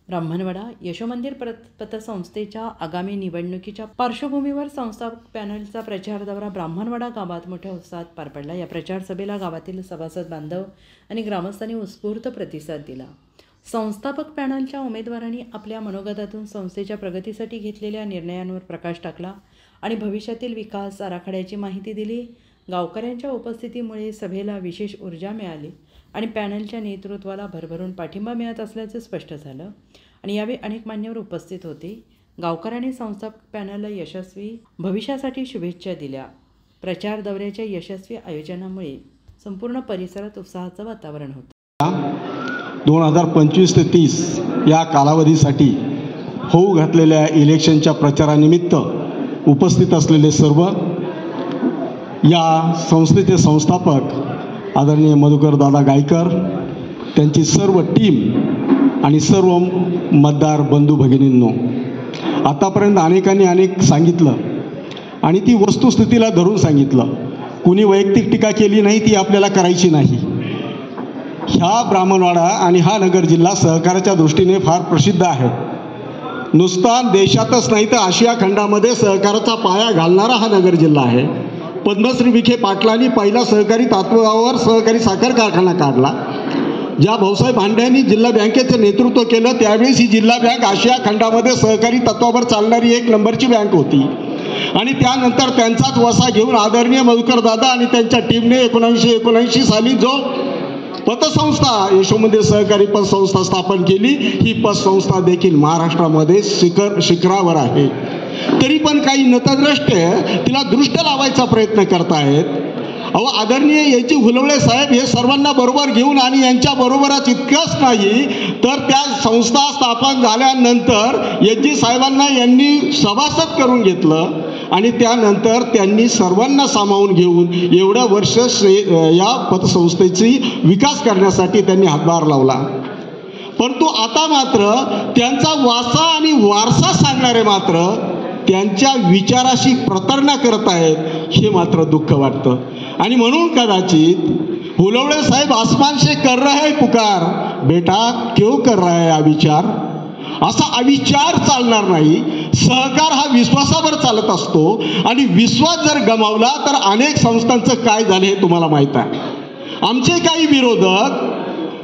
ब्राह्मणवाडा यशोमंदिर पतसंस्थेच्या आगामी निवडणुकीच्या पार्श्वभूमीवर संस्थापक पॅनलचा प्रचार दौरा ब्राह्मणवाडा गावात मोठ्या उत्साहात पार पडला। या प्रचार सभेला गावातील सभासद बांधव आणि ग्रामस्थांनी उत्स्फूर्त प्रतिसाद दिला। संस्थापक पॅनलच्या उमेदवारांनी आपल्या मनोगतातून संस्थेच्या प्रगतीसाठी घेतलेल्या निर्णयांवर प्रकाश टाकला आणि भविष्यातील विकास आराखड्याची माहिती दिली। गावकऱ्यांच्या उपस्थितीमुळे सभेला विशेष ऊर्जा मिळाली आणि पॅनलच्या नेतृत्वाला भरभरून पाठिंबा मिळत असल्याचे स्पष्ट झालं आणि यावेळी अनेक मान्यवर उपस्थित होते। गावकऱ्यांनी संस्थापक पॅनलला यशस्वी भविष्यासाठी शुभेच्छा दिल्या। प्रचार दौऱ्याच्या यशस्वी आयोजनामुळे संपूर्ण परिसरात उत्साहाचं वातावरण होतं। 2025 ते 30 या कालावधीसाठी होऊ घातलेल्या इलेक्शनच्या प्रचारानिमित्त उपस्थित असलेले सर्व या संस्थेचे संस्थापक आदरणीय मधुकर दादा गायकर, त्यांची सर्व टीम आणि सर्व मतदार बंधू भगिनींनो, आतापर्यंत अनेकांनी अनेक सांगितलं आणि ती वस्तुस्थितीला धरून सांगितलं। कुणी वैयक्तिक टीका केली नाही, ती आपल्याला करायची नाही। ह्या ब्राह्मणवाडा आणि हा नगर जिल्हा सहकाराच्या दृष्टीने फार प्रसिद्ध आहे। नुसता देशातच नाही तर आशिया खंडामध्ये सहकाराचा पाया घालणारा हा नगर जिल्हा आहे। पद्मश्री विखे पाटलांनी पहिला सहकारी तत्वावर सहकारी साखर कारखाना काढला। ज्या भाऊसाहेब भांड्यांनी जिल्हा बँकेचं नेतृत्व केलं त्यावेळेस ही जिल्हा बँक आशिया खंडामध्ये सहकारी तत्वावर चालणारी 1 नंबरची बँक होती आणि त्यानंतर त्यांचाच वसा घेऊन आदरणीय मधुकर दादा आणि त्यांच्या टीमने 1979 साली जो पतसंस्था यशोमंदिर सहकारी पतसंस्था स्थापन केली। ही पतसंस्था देखील महाराष्ट्रामध्ये शिखरावर आहे। तरी पण काही नतद्रष्टे तिला दृष्ट लावायचा प्रयत्न करतायत। आदरणीय याची हुलवळे साहेब हे सर्वांना बरोबर घेऊन आणि यांच्या बरोबरच इतकंच नाही तर त्या संस्था स्थापन झाल्यानंतर याची साहेबांना यांनी सभासद करून घेतलं आणि त्यानंतर त्यांनी सर्वांना सामावून घेऊन एवढ्या वर्ष या पतसंस्थेची विकास करण्यासाठी त्यांनी हातभार लावला। परंतु आता मात्र त्यांचा वासा आणि वारसा सांगणारे मात्र त्यांच्या विचाराशी प्रतारणा करत आहेत, हे मात्र दुःख वाटतं। आणि म्हणून कदाचित हुलवळे साहेब आसमान से कर रहा है पुकार, बेटा क्यों कर रहा है अविचार, असा अविचार चालणार नाही। सहकार हा विश्वासावर चालत असतो आणि विश्वास जर गमावला तर अनेक संस्थांचं काय झालं हे तुम्हाला माहीत आहे। आमचे काही विरोधक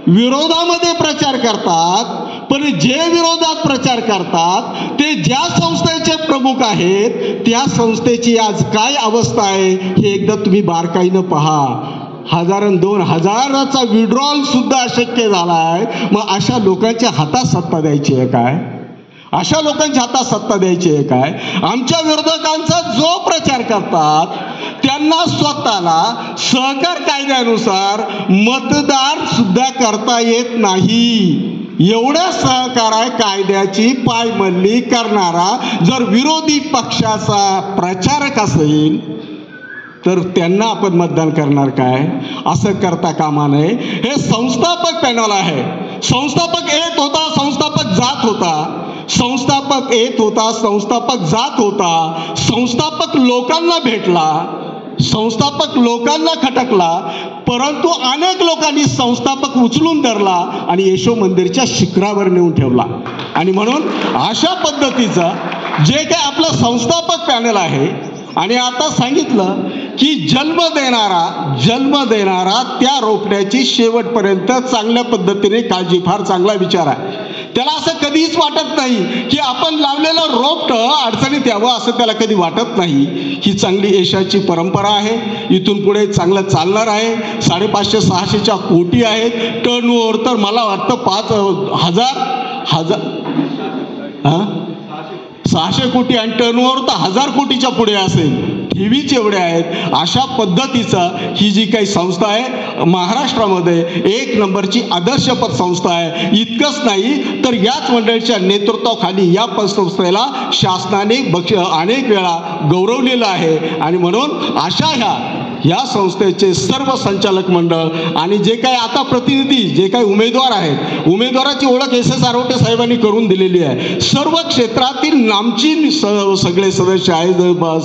विरोधामध्ये प्रचार करतात, पण जे विरोधात प्रचार करतात ते ज्या संस्थेचे प्रमुख आहेत त्या संस्थेची आज काय अवस्था आहे हे एकदा तुम्ही बारकाईनं पहा। 1000-2000चा विड्रॉल सुद्धा अशक्य झाला आहे। मग अशा लोकांच्या हातात सत्ता द्यायची आहे काय? अशा लोकांच्या हातात सत्ता द्यायची आहे काय? आमच्या विरोधकांचा जो प्रचार करतात त्यांना स्वतःला सहकार कायद्यानुसार मतदार सुद्धा करता येत नाही। एवढ्या सहकार कायद्याची पायमल्ली करणारा जर विरोधी पक्षाचा प्रचारक असेल तर त्यांना आपण मतदान करणार काय? असं करता कामा नये। हे संस्थापक पॅनल आहे। संस्थापक येत होता, संस्थापक जात होता, संस्थापक येत होता, संस्थापक जात होता, संस्थापक लोकांना भेटला, संस्थापक लोकांना खटकला, परंतु अनेक लोकांनी संस्थापक उचलून धरला आणि यशो मंदिरच्या शिखरावर नेऊन ठेवला। आणि म्हणून अशा पद्धतीचं जे काही आपलं संस्थापक पॅनल आहे आणि आता सांगितलं की जन्म देणारा त्या रोपट्याची शेवटपर्यंत चांगल्या पद्धतीने काळजी, फार चांगला विचार आहे। त्याला असं कधीच वाटत नाही की आपण लावलेलं रोपटं अडचणीत यावं, असं त्याला कधी वाटत नाही। ही चांगली यशाची परंपरा आहे, इथून पुढे चांगलं चालणार आहे। 550-600च्या कोटी आहेत टर्नओव्हर, तर मला वाटतं 600 कोटी आणि टर्नओव्हर तर 1000 कोटीच्या पुढे असेल। ठेवीच एवढे आहेत। अशा पद्धतीचं ही जी काही संस्था आहे महाराष्ट्रामध्ये 1 नंबरची आदर्श पतसंस्था आहे। इतकंच नाही तर याच मंडळीच्या नेतृत्वाखाली या पतसंस्थेला शासनाने अनेक वेळा गौरवलेलं आहे आणि म्हणून अशा ह्या ह्या संस्थेचे सर्व संचालक मंडळ आणि जे काही आता प्रतिनिधी जे काही उमेदवार आहेत, उमेदवाराची ओळख SS आरोटे साहेबांनी करून दिलेली आहे. सर्व क्षेत्रातील नामचीन सगळे सदस्य आहेत,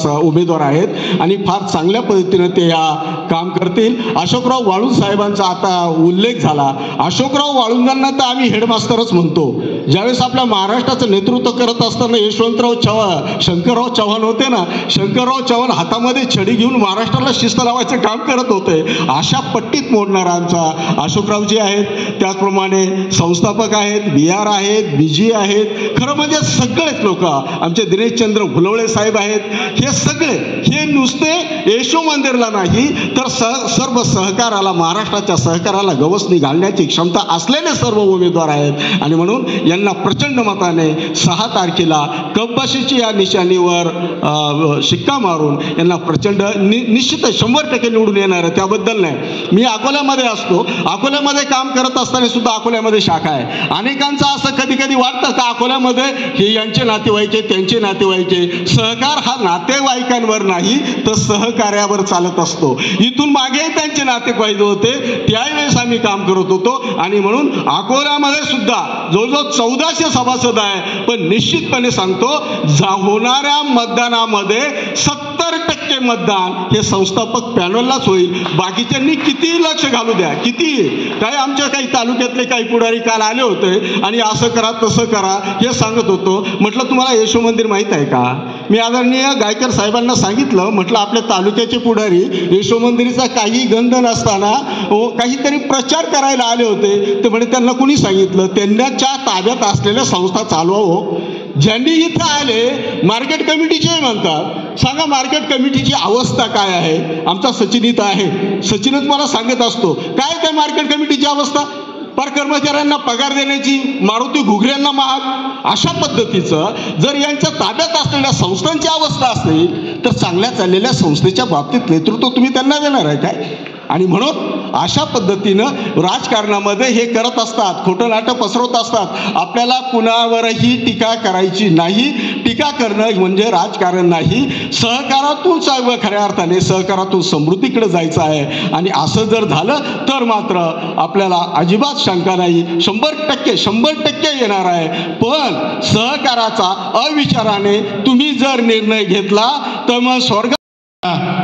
उमेदवार आहेत आणि फार चांगल्या पद्धतीनं ते या काम करतील. अशोकराव वाळुंज साहेबांचा आता उल्लेख झाला. अशोकराव वाळुंजांना तर आम्ही हेडमास्टरच म्हणतो. ज्यावेळेस आपल्या महाराष्ट्राचं नेतृत्व करत असताना शंकरराव चव्हाण होते ना, शंकरराव चव्हाण हातामध्ये छडी घेऊन महाराष्ट्राला शिस्त लावायचं काम करत होते. अशा पट्टीत मोडणारा आमचा अशोकरावजी आहेत. त्याचप्रमाणे संस्थापक आहेत, BR आहेत, BG आहेत. खरं म्हणजे सगळेच लोक, आमचे दिनेशचंद्र घुलवळे साहेब आहेत. हे सगळे हे नुसते यशो मंदिरला नाही तर सर्व सहकाराला, महाराष्ट्राच्या सहकाराला गवसणी घालण्याची क्षमता असलेले सर्व उमेदवार आहेत आणि म्हणून यांना प्रचंड मताने 6 तारखेला कपबशीची या निशाणीवर शिक्का मारून यांना प्रचंड निश्चितच 100% निवडून येणार आहे. त्याबद्दल नाही. मी अकोल्यामध्ये असतो, अकोल्यामध्ये काम करत असताना सुद्धा अकोल्यामध्ये शाखा आहे. अनेकांचं असं कधी कधी वाटतं का अकोल्यामध्ये हे यांचे नातेवाईक आहे, त्यांचे नातेवाईक आहे. सहकार हा नातेवाईकांवर नाही तर सहकार्यावर चालत असतो. इथून मागे त्यांचे नातेवाईक होते, त्यावेळेस आम्ही काम करत होतो आणि म्हणून अकोल्यामध्ये सुद्धा जवळजवळ 1400 सभासद आहे. पण निश्चितपणे सांगतो, होणाऱ्या मतदानामध्ये 70% मतदान हे संस्थापक पॅनललाच होईल. बाकीच्यांनी किती लक्ष घालू द्या, किती काय. आमच्या काही तालुक्यातले काही पुढारी काल आले होते आणि असं करा तसं करा हे सांगत होतो. म्हटलं तुम्हाला यशो मंदिर माहीत आहे का? मी आदरणीय गायकर साहेबांना सांगितलं, म्हटलं आपल्या तालुक्याचे पुढारी यशो मंदिरचा काही गंध नसताना काहीतरी प्रचार करायला आले होते. तर म्हणे त्यांना कुणी सांगितलं? त्यांच्या ताब्यात असलेल्या संस्था चालवा हो. ज्यांनी इथं आले मार्केट कमिटीचे म्हणतात. सांगा मार्केट कमिटीची अवस्था काय आहे? आमचा सचिन इथं आहे, सचिनच मला सांगत असतो काय काय मार्केट कमिटीची अवस्था. पर कर्मचाऱ्यांना पगार देण्याची, मारुती घुगऱ्यांना महाग. अशा पद्धतीचं जर यांच्या ताब्यात असलेल्या संस्थांची अवस्था असेल तर चांगल्या चाललेल्या संस्थेच्या बाबतीत नेतृत्व तुम्ही त्यांना देणार आहे काय? आणि म्हणून अशा पद्धतीनं राजकारणामध्ये हे करत असतात, खोटं नाटं पसरवत असतात. आपल्याला कुणावरही टीका करायची नाही. टीका करणं म्हणजे राजकारण नाही. सहकारातून खऱ्या अर्थाने सहकारातून समृद्धीकडे जायचं आहे. आणि असं जर झालं तर मात्र आपल्याला अजिबात शंका नाही, 100% येणार आहे. पण सहकाराचा अविचाराने तुम्ही जर निर्णय घेतला तर मग स्वर्ग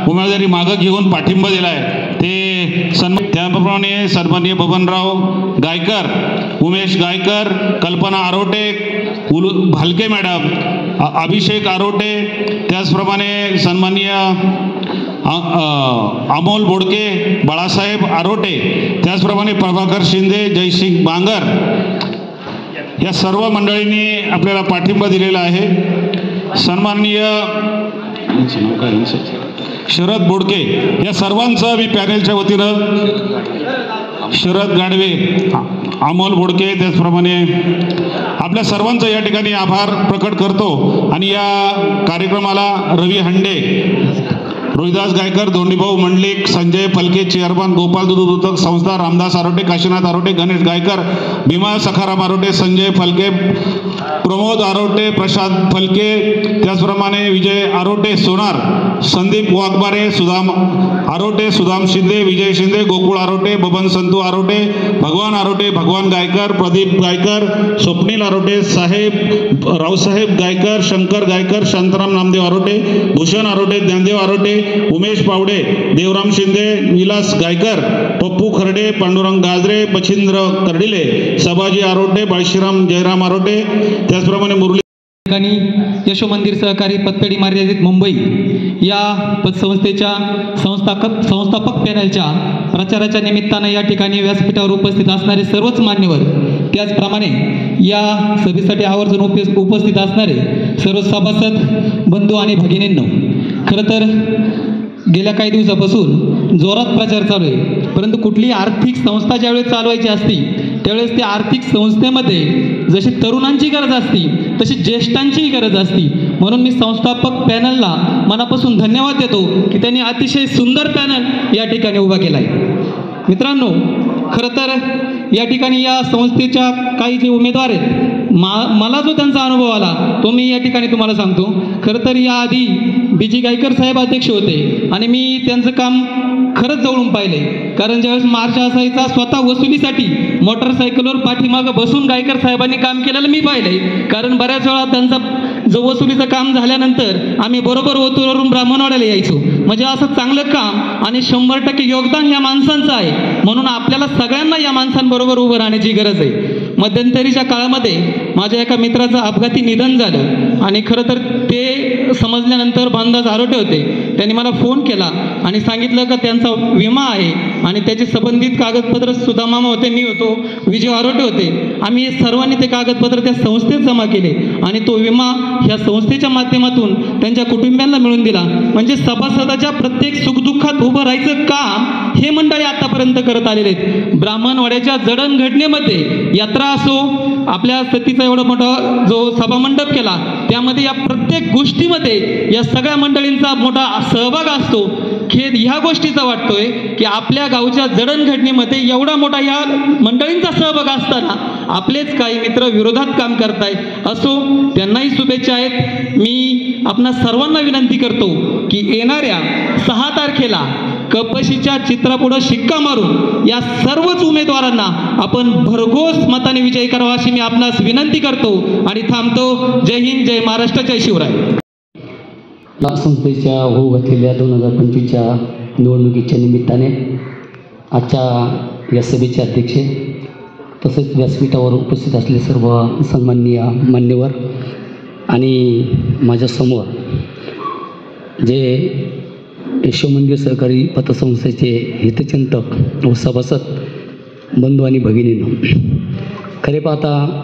उमेदवारी मागं घेऊन पाठिंबा दिला आहे ते त्याप्रमाणे सन्माननीय बबनराव गायकर, उमेश गायकर, कल्पना आरोटे, भालके मॅडम, अभिषेक आरोटे, त्याचप्रमाणे सन्माननीय अमोल बोडके, बाळासाहेब आरोटे, त्याचप्रमाणे प्रभाकर शिंदे, जयसिंग बांगर या सर्व मंडळींनी आपल्याला पाठिंबा दिलेला आहे. सन्माननीय शरद बोडके या सर्वांचं मी पॅनेलच्या वतीनं, शरद गाडवे, अमोल बोडके, त्याचप्रमाणे आपल्या सर्वांचं या ठिकाणी आभार प्रकट करतो. आणि या कार्यक्रमाला रवी हंडे, रोहिदास गायकर, धोंडीभाऊ मंडलिक, संजय फलके चेअरमन, गोपाल दूध उत्पादक संस्था, रामदास आरोटे, काशीनाथ आरोटे, गणेश गायकर, भीमा सखाराम आरोटे, संजय फलके, प्रमोद आरोटे, प्रशांत फलके, त्याचप्रमाणे विजय आरोटे सोनार, संदीप वाघमारे, सुदाम आरोटे, सुदाम शिंदे, विजय शिंदे, गोकुळ आरोटे, बबन संतू आरोटे, भगवान आरोटे, भगवान गायकर, प्रदीप गायकर, स्वप्नील आरोटे, साहेब रावसाहेब गायकर, शंकर गायकर, शांताराम नामदेव आरोटे, भूषण आरोटे, ज्ञानदेव आरोटे, उमेश पावडे, देवराम शिंदे, विलास गायकर, पप्पू खर्डे, पांडुरंग गाजरे, मच्छिंद्र कर्डिले, सभाजी आरोटे, बाळशीराम जयराम आरोटे, त्याचप्रमाणे मुरली ठिकाणी यशो मंदिर सहकारी पतपेढी मर्यादित मुंबई या पतसंस्थेच्या संस्थापक पॅनलच्या प्रचाराच्या निमित्तानं या ठिकाणी व्यासपीठावर उपस्थित असणारे सर्वच मान्यवर, त्याचप्रमाणे या सभेसाठी आवर्जून उपस्थित असणारे सर्व सभासद बंधू आणि भगिनींनो, खरं तर गेल्या काही दिवसापासून जोरात प्रचार चालू आहे. परंतु कुठलीही आर्थिक संस्था ज्यावेळेस चालवायची असती त्यावेळेस त्या आर्थिक संस्थेमध्ये जशी तरुणांची गरज असती तशी ज्येष्ठांचीही गरज असती. म्हणून मी संस्थापक पॅनलला मनापासून धन्यवाद देतो की त्यांनी अतिशय सुंदर पॅनल या ठिकाणी उभा केला आहे. मित्रांनो, खरं तर या ठिकाणी या संस्थेच्या काही जे उमेदवार आहेत, मला जो त्यांचा अनुभव आला तो मी या ठिकाणी तुम्हाला सांगतो. खरं तर याआधी BG गायकर साहेब अध्यक्ष होते आणि मी त्यांचं काम खरंच जवळून पाहिले. कारण ज्यावेळेस मार्च असायचा स्वतः वसुलीसाठी मोटरसायकलवर पाठीमागं बसून गायकर साहेबांनी काम केलेलं मी पाहिलंय. कारण बऱ्याच वेळा त्यांचा जो वसुलीचं काम झाल्यानंतर आम्ही बरोबर ओतूरवरून ब्राह्मणवाड्याला यायचो. म्हणजे असं चांगलं काम आणि 100% योगदान या माणसांचं आहे. म्हणून आपल्याला सगळ्यांना या माणसांबरोबर उभं राहण्याची गरज आहे. मध्यंतरीच्या काळामध्ये माझ्या एका मित्राचं अपघाती निधन झालं आणि खरं तर ते समजल्यानंतर भानदास आरोटे होते. त्यांनी मला फोन केला आणि सांगितलं का त्यांचा विमा आहे आणि त्याचे संबंधित कागदपत्र सुद्धा मामा होते, मी होतो, विजय आरोटे होते. आम्ही सर्वांनी ते कागदपत्र त्या संस्थेत जमा केले आणि तो विमा ह्या संस्थेच्या माध्यमातून त्यांच्या कुटुंबियांना मिळवून दिला. म्हणजे सभासदाच्या प्रत्येक सुखदुःखात उभं राहायचं काम हे मंडळी आतापर्यंत करत आलेले आहेत. ब्राह्मणवाड्याच्या जडणघडणीमध्ये यात्रा असो, आपल्या सतीचा एवढा मोठा जो सभामंडप केला त्यामध्ये या प्रत्येक गोष्टीमध्ये या सगळ्या मंडळींचा मोठा सहभाग असतो. खेद ह्या गोष्टीचा वाटतोय की आपल्या गावच्या जडणघडणीमध्ये एवढा मोठा ह्या मंडळींचा सहभाग असताना आपलेच काही मित्र विरोधात काम करताय. असो, त्यांनाही शुभेच्छा आहेत. मी आपणा सर्वांना विनंती करतो की येणाऱ्या 6 तारखेला कपशीच्या चित्रापुढं शिक्का मारून या सर्वच उमेदवारांना आपण भरघोस मताने विजयी करावा अशी मी आपणास विनंती करतो आणि थांबतो. जय हिंद, जय महाराष्ट्र, जय शिवराय. संस्थेच्या होऊ घातलेल्या 2025च्या निवडणुकीच्या निमित्ताने आजच्या या सभेचे अध्यक्ष तसेच व्यासपीठावर उपस्थित असलेले सर्व सन्माननीय मान्यवर आणि माझ्यासमोर जे यशोमंदिर सहकारी पतसंस्थेचे हितचिंतक व सभासद बंधू आणि भगिनींनो, खरे पाहता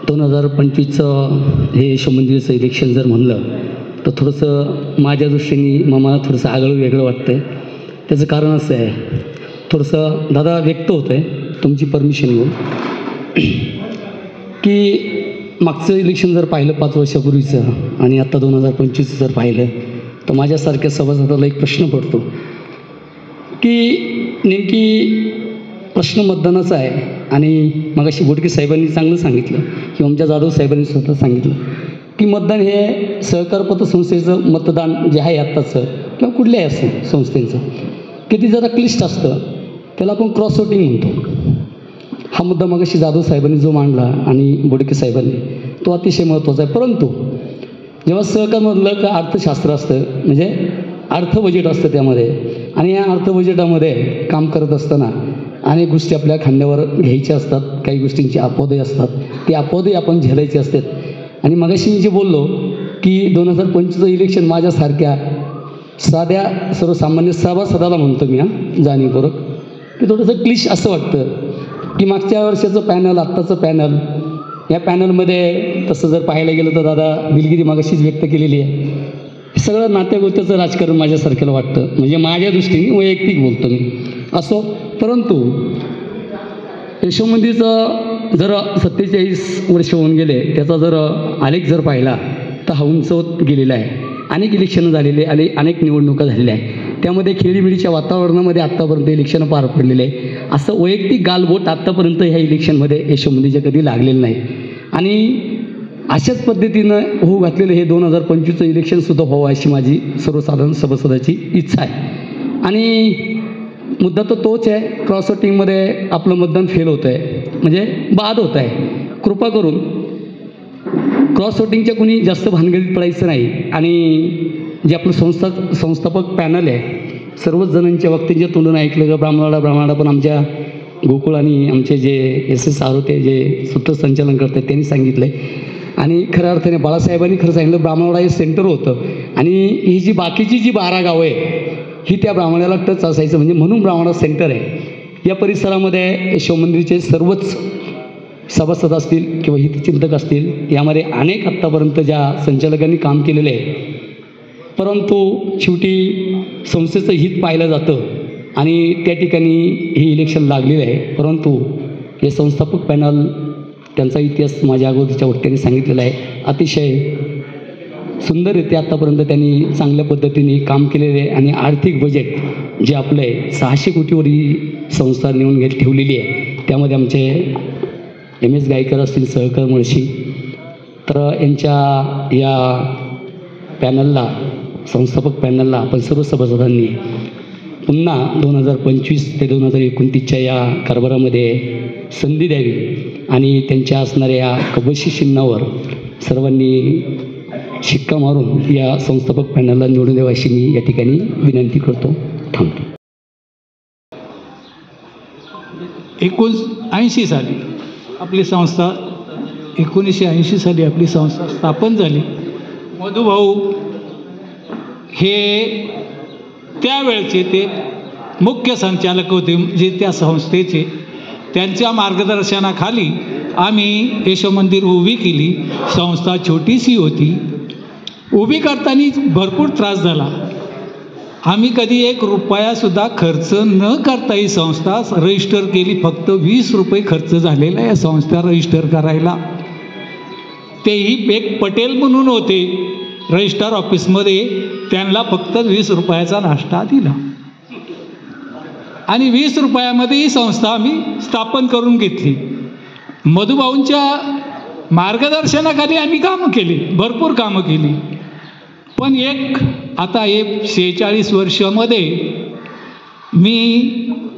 2025चं हे यशोमंदिरचं इलेक्शन जर म्हणलं तर थोडंसं माझ्या दृष्टीने मला थोडंसं आगळं वेगळं वाटतं आहे. त्याचं कारण असं आहे, थोडंसं दादा व्यक्त होतं आहे तुमची परमिशन घेऊन की मागचं इलेक्शन जर पाहिलं 5 वर्षापूर्वीचं आणि आत्ता 2025 जर पाहिलं तर माझ्यासारख्या सभासदाला एक प्रश्न पडतो की नेमकी प्रश्न मतदानाचा आहे. आणि मगाशी बोडके साहेबांनी चांगलं सांगितलं किंवा आमच्या जाधव साहेबांनी स्वतः सांगितलं की मतदान हे सहकार पतसंस्थेचं मतदान जे आहे आत्ताचं किंवा कुठल्याही असेल संस्थेचं किती जरा क्लिष्ट असतं, त्याला आपण क्रॉस वोटिंग म्हणतो. हा मुद्दा मगाशी जाधव साहेबांनी जो मांडला आणि बोडके साहेबांनी तो अतिशय महत्त्वाचा आहे. परंतु जेव्हा सहकारमधलं का अर्थशास्त्र असतं म्हणजे अर्थ बजेट असतं त्यामध्ये, आणि या अर्थ बजेटामध्ये काम करत असताना अनेक गोष्टी आपल्या खांद्यावर घ्यायच्या असतात, काही गोष्टींची अपवादे असतात, ती अपवादे आपण झेलायची असतात. आणि मगाशी मी जे बोललो की 2025चं इलेक्शन माझ्यासारख्या साध्या सर्वसामान्य सभासदाला म्हणतो मी जाणीवपूर्वक की थोडंसं क्लिश असं वाटतं की मागच्या वर्षाचं पॅनल आत्ताचं पॅनल, या पॅनलमध्ये तसं जर पाहायला गेलं तर दादा दिलगिरी मगाशीच व्यक्त केलेली आहे. सगळं नात्यागोत्याचं राजकारण माझ्यासारख्याला वाटतं, म्हणजे माझ्या दृष्टीने वैयक्तिक बोलतो मी. असो, परंतु यशोमंदिरचं जर 47 वर्ष होऊन गेले त्याचा जर आलेख जर पाहिला तर हा उंचवत गेलेला आहे. अनेक इलेक्शनं झालेले, अनेक निवडणुका झालेल्या आहे. त्यामध्ये खेळीमेळीच्या वातावरणामध्ये आत्तापर्यंत इलेक्शनं पार पडलेले आहे. असं वैयक्तिक गालबोट आत्तापर्यंत ह्या इलेक्शनमध्ये यशोमंदिरच्या कधी लागलेलं नाही. आणि अशाच पद्धतीनं होऊ घातलेलं हे 2025चं इलेक्शनसुद्धा व्हावं अशी माझी सर्वसाधारण सभासदाची इच्छा आहे. आणि मुद्दा तर तोच आहे, क्रॉस वोटिंगमध्ये आपलं मतदान फेल होतं आहे, म्हणजे बाद होत आहे. कृपा करून क्रॉस वोटिंगच्या कुणी जास्त भानगडीत पडायचं नाही. आणि जे आपलं संस्थापक पॅनल आहे, सर्वच जणांच्या वक्त्यांच्या तोंडून ऐकलं का ब्राह्मणवाडा पण आमच्या गोकुळ आणि आमचे जे SS आरोते जे सूत्रसंचालन करतात त्यांनी सांगितलं आहे. आणि खऱ्या अर्थाने बाळासाहेबांनी खरं सांगितलं, ब्राह्मणवाडा हे सेंटर होतं आणि ही जी बाकीची जी 12 गावं आहे ही त्या ब्राह्मणाला टच असायचं, म्हणजे म्हणून ब्राह्मणवाडा सेंटर आहे. या परिसरामध्ये यशोमंदिरचे सर्वच सभासद असतील किंवा हितचिंतक असतील, यामध्ये अनेक आत्तापर्यंत ज्या संचालकांनी काम केलेलं आहे. परंतु शेवटी संस्थेचं हित पाहिलं जातं आणि त्या ठिकाणी हे इलेक्शन लागलेलं आहे. परंतु हे संस्थापक पॅनल त्यांचा इतिहास माझ्या अगोदरच्या वक्त्यांनी सांगितलेला आहे. अतिशय सुंदररित्या आत्तापर्यंत त्यांनी चांगल्या पद्धतीने काम केलेले आहे. आणि आर्थिक बजेट जे आपलं आहे 600 कोटीवर ही संस्था नेऊन ठेवलेली आहे. त्यामध्ये आमचे MS गायकर असतील, सहकार मुळशी, तर यांच्या या पॅनलला, संस्थापक पॅनलला आपण सर्व सभासदांनी पुन्हा 2025 ते 2029च्या या कारभारामध्ये संधी द्यावी आणि त्यांच्या असणाऱ्या या कबशी चिन्हावर सर्वांनी शिक्का मारून या संस्थापक पॅनलला निवडून द्यावं अशी मी या ठिकाणी विनंती करतो. थांबतो. 1980 साली आपली संस्था 1980 साली आपली संस्था स्थापन झाली. मधुभाऊ हे त्यावेळचे ते मुख्य संचालक होते जे त्या संस्थेचे. त्यांच्या मार्गदर्शनाखाली आम्ही यशोमंदिर उभी केली. संस्था छोटीशी होती. उभी करताना भरपूर त्रास झाला. आम्ही कधी 1 रुपयासुद्धा खर्च न करता ही संस्था रजिस्टर केली. फक्त 20 रुपये खर्च झालेला या संस्था रजिस्टर करायला. तेही एक पटेल म्हणून होते रजिस्टर ऑफिसमध्ये. त्यांना फक्त 20 रुपयाचा नाश्ता दिला आणि 20 रुपयामध्ये ही संस्था आम्ही स्थापन करून घेतली. मधुभाऊंच्या मार्गदर्शनाखाली आम्ही कामं केली, भरपूर कामं केली. पण आता हे 46 वर्षामध्ये मी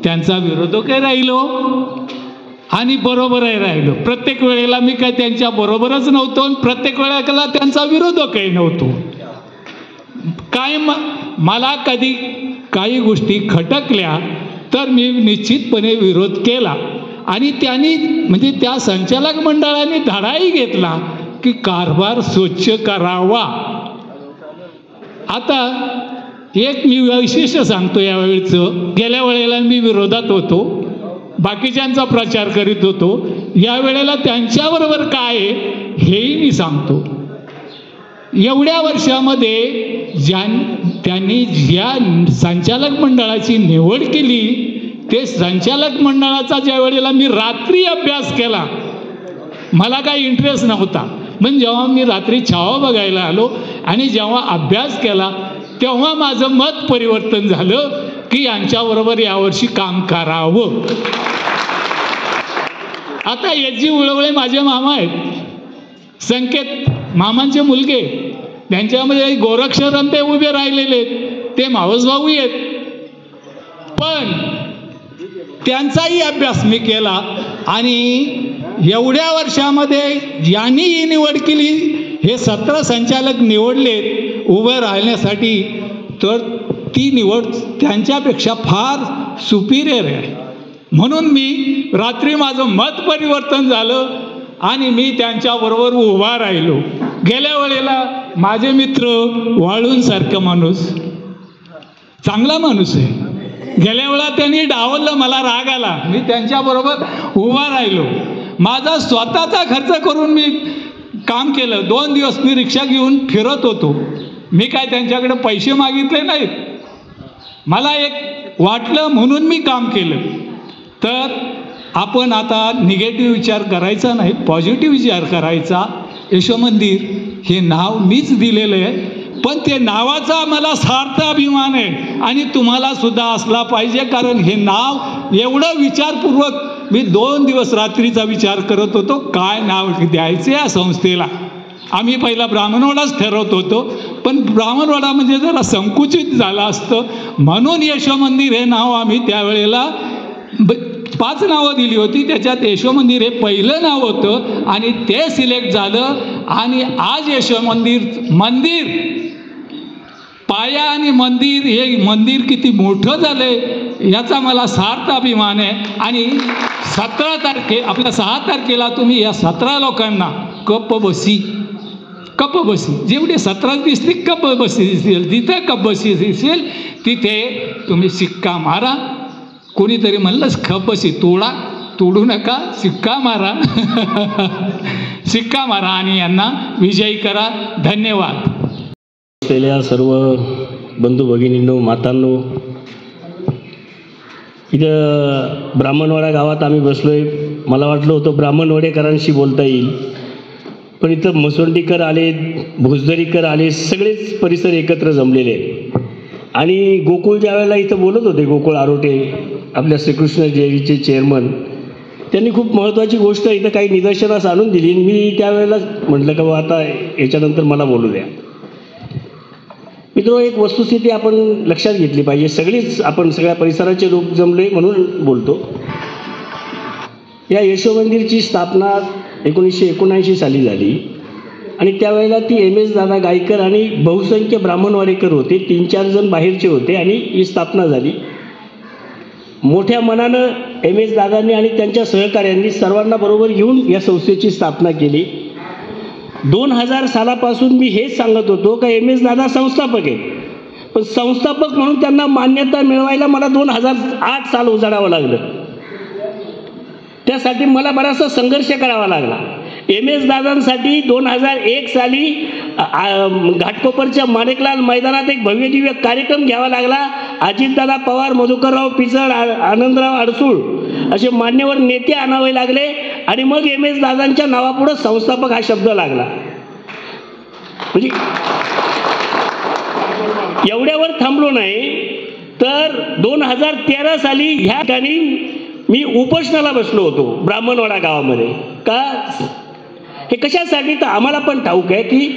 त्यांचा विरोधकही राहिलो आणि बरोबरही राहिलो. प्रत्येक वेळेला मी काय त्यांच्या बरोबरच नव्हतो आणि प्रत्येक वेळेला त्यांचा विरोधकही नव्हतो. काय मला कधी काही गोष्टी खटकल्या तर मी निश्चितपणे विरोध केला आणि त्यांनी म्हणजे त्या संचालक मंडळाने धडाही घेतला की कारभार स्वच्छ करावा. आता एक मी वैशिष्ट्य सांगतो यावेळचं. गेल्या वेळेला मी विरोधात होतो, बाकीच्यांचा प्रचार करीत होतो. यावेळेला त्यांच्याबरोबर काय आहे हेही मी सांगतो. एवढ्या वर्षामध्ये त्यांनी ज्या संचालक मंडळाची निवड केली ते संचालक मंडळाचा ज्या वेळेला मी रात्री अभ्यास केला, मला काही इंटरेस्ट नव्हता. पण जेव्हा मी रात्री छावा बघायला आलो आणि जेव्हा अभ्यास केला तेव्हा माझं मत परिवर्तन झालं की यांच्याबरोबर यावर्षी काम करावं. आता याची उळवळे माझे मामा आहेत, संकेत मामांचे मुलगे, त्यांच्यामध्ये गोरक्षरण ते उभे राहिलेले ते मावसभाऊ आहेत. पण त्यांचाही अभ्यास मी केला आणि एवढ्या वर्षामध्ये ज्यांनी ही निवड केली हे 17 संचालक निवडले उभे राहण्यासाठी, तर ती निवड त्यांच्यापेक्षा फार सुपिरियर आहे. म्हणून मी रात्री माझं मत परिवर्तन झालं आणि मी त्यांच्याबरोबर उभा राहिलो. गेल्या वेळेला माझे मित्र वाळूंसारखा माणूस, चांगला माणूस आहे, गेल्या वेळा त्यांनी डावललं, मला राग आला, मी त्यांच्याबरोबर उभा राहिलो. माझा स्वतःचा खर्च करून मी काम केलं. 2 दिवस मी रिक्षा घेऊन फिरत होतो. मी काय त्यांच्याकडे पैसे मागितले नाहीत, मला एक वाटलं म्हणून मी काम केलं. तर आपण आता निगेटिव्ह विचार करायचा नाही, पॉझिटिव्ह विचार करायचा. यशोमंदिर हे नाव मीच दिलेलं आहे, पण ते नावाचा मला सार्थ अभिमान आहे आणि तुम्हाला सुद्धा असला पाहिजे. कारण हे नाव एवढं विचारपूर्वक मी 2 दिवस रात्रीचा विचार करत होतो काय नाव द्यायचे या संस्थेला. आम्ही पहिला ब्राह्मणवाडाच ठरवत होतो, पण ब्राह्मणवाडा म्हणजे जरा संकुचित झालं असतं म्हणून यशोमंदिर हे नाव आम्ही त्यावेळेला 5 नावं दिली होती. त्याच्यात यशोमंदिर हे पहिलं नाव होतं आणि ते सिलेक्ट झालं. आणि आज यशोमंदिर पाया आणि मंदिर, हे मंदिर किती मोठं झालंय याचा मला सार्थ अभिमान आहे. आणि 6 तारखेला तुम्ही या 17 लोकांना कप बसी जेवढे 17 दिसली कप बसी दिसेल, जिथे कप बसी दिसेल तिथे तुम्ही शिक्का मारा. कोणीतरी म्हणलंच कप बसी तोडू नका, शिक्का मारा. शिक्का मारा आणि यांना विजयी करा. धन्यवाद. असलेल्या सर्व बंधू भगिनींनो, मातांनो, इथं ब्राह्मणवाडा गावात आम्ही बसलो आहे. मला वाटलं होतं ब्राह्मणवाडेकरांशी बोलता येईल, पण इथं मसोंडीकर आले, भोजदरीकर आले, सगळेच परिसर एकत्र जमलेले आहेत. आणि गोकुळ ज्या वेळेला इथं बोलत होते, गोकुळ आरोटे आपल्या श्रीकृष्ण डेअरीचे चेअरमन, त्यांनी खूप महत्त्वाची गोष्ट इथं काही निदर्शनास आणून दिली. मी त्यावेळेला म्हटलं का आता याच्यानंतर मला बोलू द्या. मित्रो, एक वस्तुस्थिती आपण लक्षात घेतली पाहिजे. आपण सगळ्या परिसराचे लोक जमले म्हणून बोलतो. या यशोमंदिरची स्थापना 1979 साली झाली आणि त्यावेळेला ती MS दादा गायकर आणि बहुसंख्य ब्राह्मणवाडेकर होते. 3-4 जण बाहेरचे होते आणि ही स्थापना झाली. मोठ्या मनानं MS दादांनी आणि त्यांच्या सहकाऱ्यांनी सर्वांना बरोबर घेऊन या संस्थेची स्थापना केली. 2000 सालापासून मी हेच सांगत होतो का MS दादा संस्थापक आहेत, पण संस्थापक म्हणून त्यांना मान्यता मिळवायला मला 2008 साल उजाडावं लागलं. त्यासाठी मला बराचसा संघर्ष करावा लागला. MS दादांसाठी 2001 साली घाटकोपरच्या माणिकलाल मैदानात एक भव्य दिव्य कार्यक्रम घ्यावा लागला. अजितदादा पवार, मधुकरराव पिचड, आनंदराव अडसूळ असे मान्यवर नेते आणावे लागले आणि मग MS दादांच्या नावापुढे संस्थापक हा शब्द लागला. म्हणजे एवढ्यावर थांबलो नाही तर 2013 साली ह्या ठिकाणी मी उपोषणाला बसलो होतो ब्राह्मणवाडा गावामध्ये. का हे कशासाठी तर आम्हाला पण ठाऊक आहे की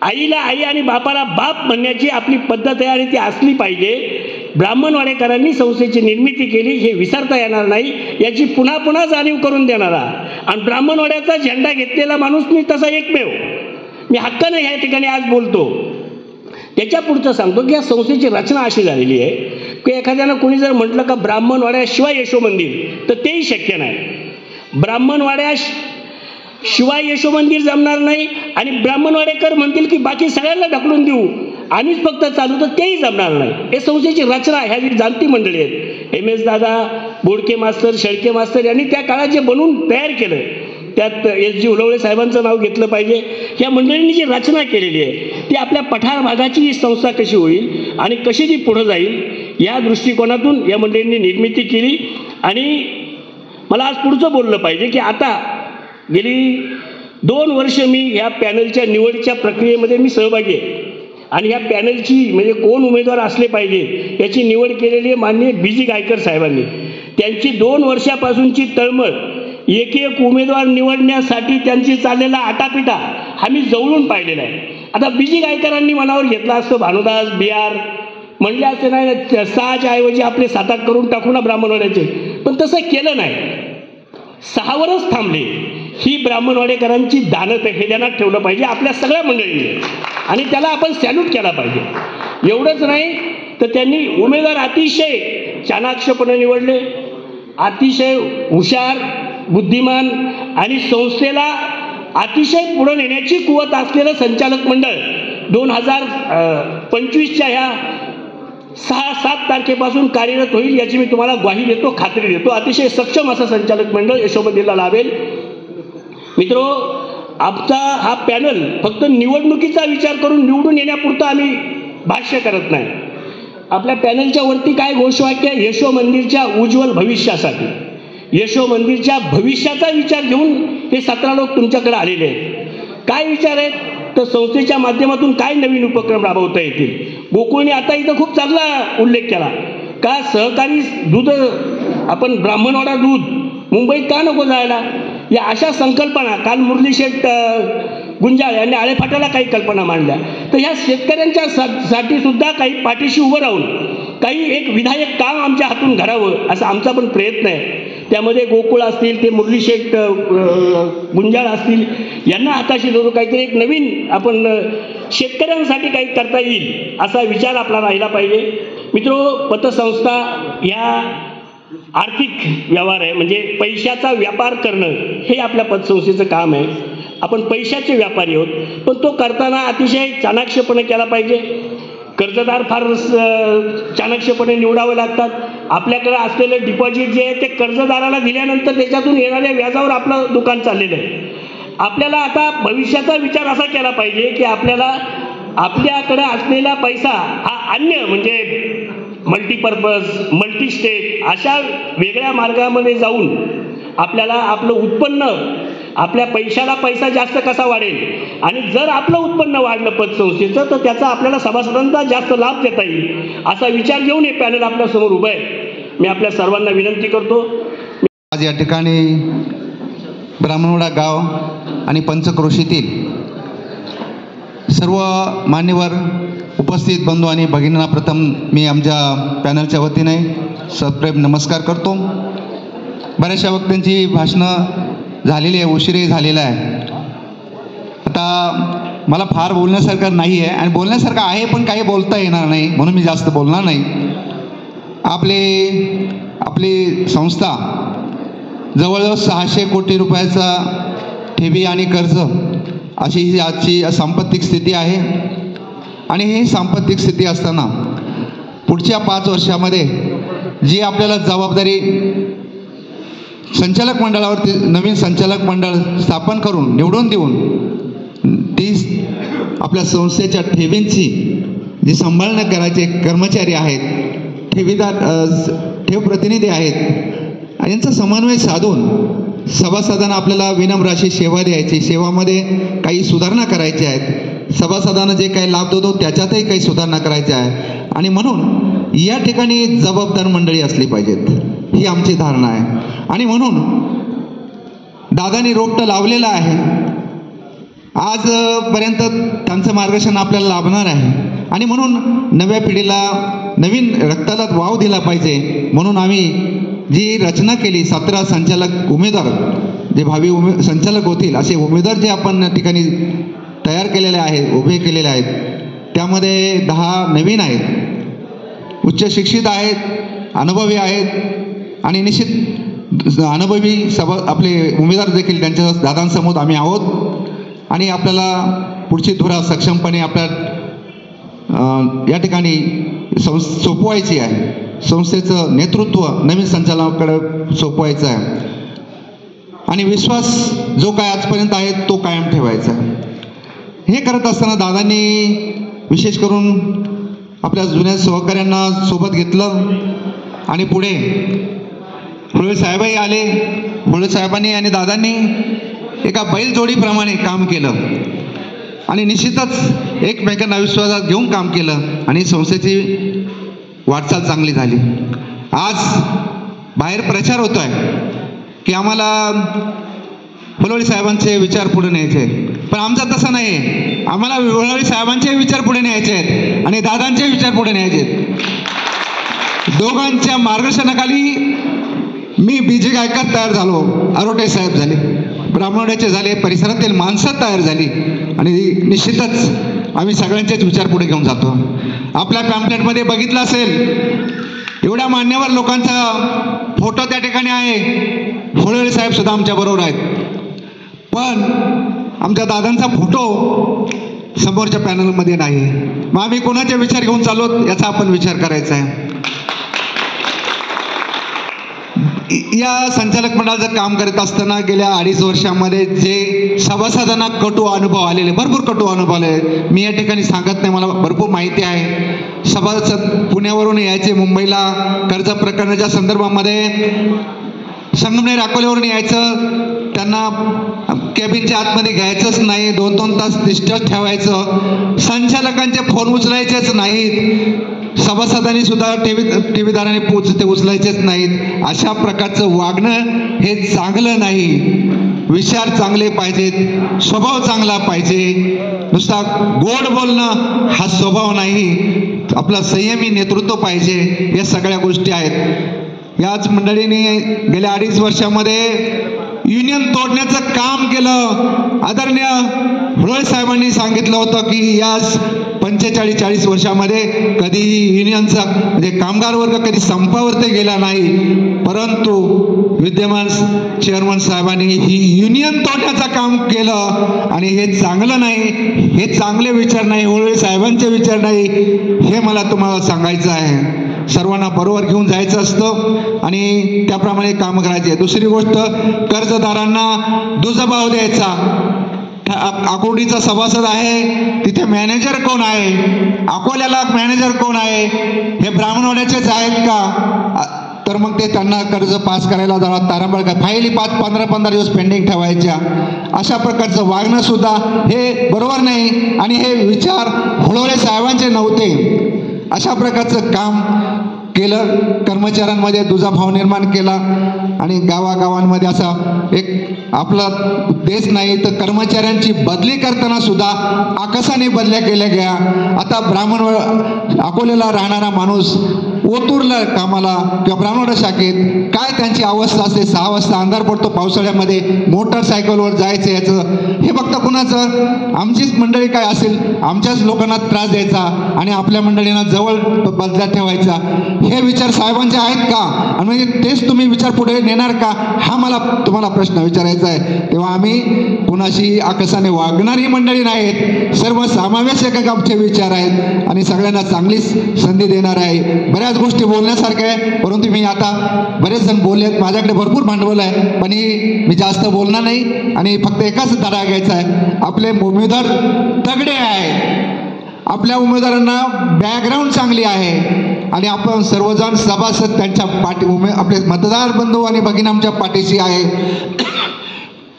आईला आई आणि बापाला बाप म्हणण्याची आपली पद्धत आहे आणि ती असली पाहिजे. ब्राह्मणवाडेकरांनी संस्थेची निर्मिती केली हे विसरता येणार नाही, याची पुन्हा पुन्हा जाणीव करून देणारा आणि ब्राह्मणवाड्याचा झेंडा घेतलेला माणूस मी तसा एकमेव. मी हक्कानं ह्या ठिकाणी आज बोलतो. त्याच्या पुढचं सांगतो की या संस्थेची रचना अशी झालेली आहे की एखाद्यानं कोणी जर म्हटलं का ब्राह्मणवाड्याशिवाय यशोमंदिर तर तेही शक्य नाही. ब्राह्मणवाड्याशिवाय यशोमंदिर जमणार नाही आणि ब्राह्मणवाडेकर म्हणतील की बाकी सगळ्यांना ढकलून देऊ आम्हीच फक्त चालू तर तेही जमणार नाही. हे संस्थेची रचना ह्या जी जाणती मंडळी आहेत, MS दादा, बोडके मास्तर, शेळके मास्तर यांनी त्या काळात जे बनवून तयार केलं त्यात SG उलवळे साहेबांचं नाव घेतलं पाहिजे. ह्या मंडळींनी जी रचना केलेली आहे ती आपल्या पठार भागाची ही संस्था कशी होईल आणि कशी ती पुढं जाईल या दृष्टिकोनातून या मंडळींनी निर्मिती केली. आणि मला आज पुढचं बोललं पाहिजे की आता गेली 2 वर्ष मी ह्या पॅनलच्या निवडीच्या प्रक्रियेमध्ये मी सहभागी आहे आणि ह्या पॅनलची म्हणजे कोण उमेदवार असले पाहिजे याची निवड केलेली आहे माननीय BG गायकर साहेबांनी. त्यांची 2 वर्षापासूनची तळमळ, एक उमेदवार निवडण्यासाठी त्यांची चाललेला आटापिटा हा मी जवळून पाहिलेला आहे. आता BG गायकरांनी मनावर घेतला असतं भानुदास BR म्हणले असते नाही 6च्या ऐवजी आपले 7-8 करून टाकू ना ब्राह्मणवाड्याचे, पण तसं केलं नाही. 6वरच थांबले. ही ब्राह्मणवाडेकरांची दानत हे ध्यानात ठेवलं पाहिजे आपल्या सगळ्या मंडळींनी आणि त्याला आपण सॅल्यूट केला पाहिजे. एवढंच नाही तर त्यांनी उमेदवार अतिशय चाणाक्षपणे निवडले, अतिशय हुशार, बुद्धिमान आणि संस्थेला अतिशय पुढे नेण्याची कुवत असलेलं संचालक मंडळ 2025च्या ह्या 6-7 तारखेपासून कार्यरत होईल याची मी तुम्हाला ग्वाही देतो, खात्री देतो. अतिशय सक्षम असं संचालक मंडळ यशोमंदिरला लावेल. मित्रो, आमचा हा पॅनल फक्त निवडणुकीचा विचार करून निवडून येण्यापुरता आम्ही भाष्य करत नाही. आपल्या पॅनलच्या वरती काय घोषवाक्य, यशोमंदिरच्या उज्ज्वल भविष्यासाठी, यशोमंदिरच्या भविष्याचा विचार घेऊन हे 17 लोक तुमच्याकडे आलेले आहेत. काय विचार आहेत तर संस्थेच्या माध्यमातून काय नवीन उपक्रम राबवता येतील. गोकुळने आता इथं खूप चांगला उल्लेख केला का सहकारी दूध, आपण ब्राह्मणवाडा दूध मुंबईत का नको जायला, या अशा संकल्पना काल मुरली शेठ गुंजाळ यांनी आळेफाट्याला काही कल्पना मांडल्या. तर ह्या शेतकऱ्यांच्या साठी सुद्धा काही पाठीशी उभं राहून काही एक विधायक काम आमच्या हातून घडावं असा आमचा पण प्रयत्न आहे. त्यामध्ये गोकुळ असतील, ते मुरली शेठ गुंजाळ असतील, यांना हाताशी धरून काहीतरी एक नवीन आपण शेतकऱ्यांसाठी काही करता येईल असा विचार आपला राहिला पाहिजे. मित्रो, पतसंस्था ह्या आर्थिक व्यवहार आहे, म्हणजे पैशाचा व्यापार करणं हे आपल्या पतसंस्थेचं काम आहे. आपण पैशाचे व्यापारी आहोत, पण तो करताना अतिशय चाणाक्षपणे केला पाहिजे. कर्जदार फार चाणाक्षपणे निवडावे लागतात. आपल्याकडे असलेलं डिपॉझिट जे आहे ते कर्जदाराला दिल्यानंतर त्याच्यातून येणाऱ्या व्याजावर आपलं दुकान चाललेलं आहे. आपल्याला आता भविष्याचा विचार असा केला पाहिजे की आपल्याकडे असलेला पैसा हा अन्य म्हणजे मल्टीपर्पज, मल्टीस्टेट अशा वेगळ्या मार्गामध्ये जाऊन आपल्याला आपलं उत्पन्न, आपल्या पैशाला पैसा जास्त कसा वाढेल आणि जर आपलं उत्पन्न वाढलं पतसंस्थेचं तर त्याचा आपल्याला सभासदांचा जास्त लाभ देता येईल असा विचार घेऊन हे पॅनल आपल्यासमोर उभं आहे. मी आपल्या सर्वांना विनंती करतो. आज या ठिकाणी ब्राह्मणवाडा गाव आणि पंचक्रोशीतील सर्व मान्यवर उपस्थित बंधू आणि भगिनींना प्रथम मी आमच्या पॅनलच्या वतीने सप्रेम नमस्कार करतो. बऱ्याचशा वक्त्यांची भाषणं झालेली आहे, उशीरही झालेला आहे. आता मला फार बोलण्यासारखं नाही आहे आणि बोलण्यासारखं आहे पण काही बोलता येणार नाही म्हणून मी जास्त बोलणार नाही. आपली संस्था जवळजवळ 600 कोटी रुपयाचा ठेवी आणि कर्ज अशी ही आजची सांपत्तिक स्थिती आहे. आणि ही सांपत्तिक स्थिती असताना पुढच्या 5 वर्षामध्ये जी आपल्याला जबाबदारी संचालक मंडळावरती नवीन संचालक मंडळ स्थापन करून निवडून देऊन ती आपल्या संस्थेच्या ठेवींची जी सांभाळणं करायचे कर्मचारी आहेत, ठेव प्रतिनिधी आहेत, यांचा समन्वय साधून सभासदांना आपल्याला विनम्र अशी सेवा द्यायची, सेवामध्ये काही सुधारणा करायच्या आहेत, सभासदांना जे काही लाभ देतो त्याच्यातही काही सुधारणा करायच्या आहे. आणि म्हणून या ठिकाणी जबाबदार मंडळी असली पाहिजेत, ही आमची धारणा आहे. आणि म्हणून दादांनी रोपटं लावलेलं आहे. आजपर्यंत त्यांचं मार्गदर्शन आपल्याला लाभणार आहे. आणि म्हणून नव्या पिढीला नवीन रक्ताला वाव दिला पाहिजे म्हणून आम्ही जी रचना केली, 17 संचालक उमेदवार जे भावी संचालक होतील असे उमेदवार जे आपण या ठिकाणी तयार केलेले आहेत, उभे केलेले आहेत, त्यामध्ये 10 नवीन आहेत, उच्च शिक्षित आहेत, अनुभवी आहेत आणि निश्चित अनुभवी आपले उमेदवार देखील त्यांच्या दादांसमोर आम्ही आहोत. आणि आपल्याला पुढची धुरा सक्षमपणे आपल्या या ठिकाणी सोपवायची आहे. संस्थेचं नेतृत्व नवीन संचालकाकडे सोपवायचं आहे आणि विश्वास जो काय आजपर्यंत आहे तो कायम ठेवायचा आहे. हे करत असताना दादांनी विशेष करून आपल्या जुन्या सहकाऱ्यांना सोबत घेतलं आणि पुढे होळे साहेबही आले. होळे साहेबांनी आणि दादांनी एका बैलजोडीप्रमाणे काम केलं आणि निश्चितच एकमेकांना विश्वासात घेऊन काम केलं आणि संस्थेची वाटचाल चांगली झाली. आज बाहेर प्रचार होतो आहे की आम्हाला होळवे साहेबांचे विचार पुढे न्यायचे, पण आमचा तसं नाही आहे. आम्हाला होळवे साहेबांचे विचार पुढे न्यायचे आहेत आणि दादांचे विचार पुढे न्यायचे आहेत. दोघांच्या मार्गदर्शनाखाली मी BJ गायकर तयार झालो, आरोटे साहेब झाले, ब्राह्मणाचे झाले, परिसरातील माणसं तयार झाली आणि निश्चितच आम्ही सगळ्यांचेच विचार पुढे घेऊन जातो. आपल्या पॅम्पलेटमध्ये बघितलं असेल एवढ्या मान्यवर लोकांचा फोटो त्या ठिकाणी आहे. होळवे साहेब सुद्धा आमच्या बरोबर आहेत, पण आमच्या दादांचा फोटो समोरच्या पॅनलमध्ये नाही. मग आम्ही कोणाचे विचार घेऊन चाललो याचा आपण विचार करायचा आहे. या संचालक मंडळाचं काम करत असताना गेल्या 2.5 वर्षामध्ये जे सभासदांना कटू अनुभव आलेले, भरपूर कटू अनुभव आले, मी या ठिकाणी सांगत नाही, मला भरपूर माहिती आहे. सभासद पुण्यावरून यायचे मुंबईला कर्ज प्रकरणाच्या संदर्भामध्ये, संगमनेर अकोल्यावरून यायचं, त्यांना कॅबिनच्या आतमध्ये घ्यायचंच नाही, 2-2 तास डिस्टर्ब ठेवायचं, संचालकांचे फोन उचलायचेच नाहीत, सभासदांनी सुद्धा ठेवीदारांनी ते उचलायचेच नाहीत. अशा प्रकारचं वागणं हे चांगलं नाही. विचार चांगले पाहिजेत, स्वभाव चांगला पाहिजे. नुसता गोड बोलणं हा स्वभाव नाही, आपला संयमी नेतृत्व पाहिजे. या सगळ्या गोष्टी आहेत. याच मंडळीने गेल्या 2.5 वर्षामध्ये युनियन तोडण्याचं काम केलं. आदरणीय होळवे साहेबांनी सांगितलं होतं की या 45-40 वर्षामध्ये कधीही युनियनचा म्हणजे कामगार वर्ग कधी संपावरती गेला नाही, परंतु विद्यमान चेअरमन साहेबांनी ही युनियन तोडण्याचं काम केलं आणि हे चांगलं नाही, हे चांगले विचार नाही, होळवे साहेबांचे विचार नाही, हे मला तुम्हाला सांगायचं आहे. सर्वांना बरोबर घेऊन जायचं असतं आणि त्याप्रमाणे काम करायचे. दुसरी गोष्ट, कर्जदारांना दुजभाव द्यायचा. आकुर्डीचा सभासद आहे, तिथे मॅनेजर कोण आहे, अकोल्याला मॅनेजर कोण आहे, हे ब्राह्मणवाड्याचेच आहेत का? तर मग ते त्यांना कर्ज पास करायला जाणार, तारांबळ काय फाईली 5-15 दिवस पेंडिंग ठेवायच्या. अशा प्रकारचं वागणं सुद्धा हे बरोबर नाही आणि हे विचार होळवे साहेबांचे नव्हते. अशा प्रकारचं काम केलं, कर्मचाऱ्यांमध्ये दुजाभाव निर्माण केला आणि गावागावांमध्ये असा एक आपला देश नाही तर कर्मचाऱ्यांची बदली करताना सुद्धा आकाशाने बदल्या केल्या गेल्या. आता अकोल्याला राहणारा माणूस ओतूरला कामाला किंवा ब्राह्मणवाडा शाखेत काय त्यांची अवस्था असते, 6 वाजता अंधार पडतो पावसाळ्यामध्ये, मोटरसायकलवर जायचं याचं हे बघता कुणाचं, आमचीच मंडळी काय असेल, आमच्याच लोकांना त्रास द्यायचा आणि आपल्या मंडळींना जवळ बदला ठेवायचा, हे विचार साहेबांचे आहेत का? आणि म्हणजे तेच तुम्ही विचार पुढे नेणार का, हा मला तुम्हाला प्रश्न विचारायचा आहे. तेव्हा आम्ही कुणाशी आकाशाने वागणारी मंडळी नाहीत, सर्व समावेशक आमचे विचार आहेत आणि सगळ्यांना चांगलीच संधी देणार आहे. बऱ्याच गोष्टी बोलण्यासारख्या आहे, परंतु मी आता बरेच जण बोललेत, माझ्याकडे भरपूर भांडवल आहे, पण मी जास्त बोलणार नाही आणि फक्त एकच धडा घ्यायचा आहे. आपले उमेदवार तगडे आहे, आपल्या उमेदवारांना बॅकग्राऊंड चांगली आहे आणि आपण सर्वजण सभासद त्यांच्या आपले मतदार बंधू आणि भगिनी आमच्या पाठीशी आहे.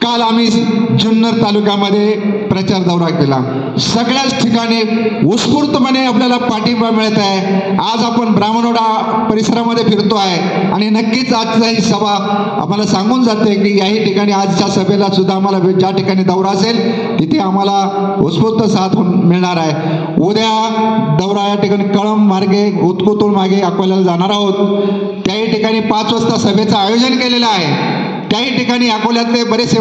काल आम्ही जुन्नर तालुक्यामध्ये प्रचार दौरा केला, सगळ्याच ठिकाणी उत्स्फूर्तपणे आपल्याला पाठिंबा मिळत आहे. आज आपण ब्राह्मणवाडा परिसरामध्ये फिरतो आहे आणि नक्कीच आजचा ही सभा आम्हाला सांगून जाते की याही ठिकाणी आजच्या सभेला सुद्धा आम्हाला ज्या ठिकाणी दौरा असेल तिथे आम्हाला उत्स्फूर्त साथ मिळणार आहे. उद्या दौरा या ठिकाणी कळंब मार्गे उत्कोतूळ मार्गे अकोल्याला जाणार आहोत. त्याही ठिकाणी 5 वाजता सभेचं आयोजन केलेलं आहे. त्याही ठिकाणी अकोल्यातले बरेचसे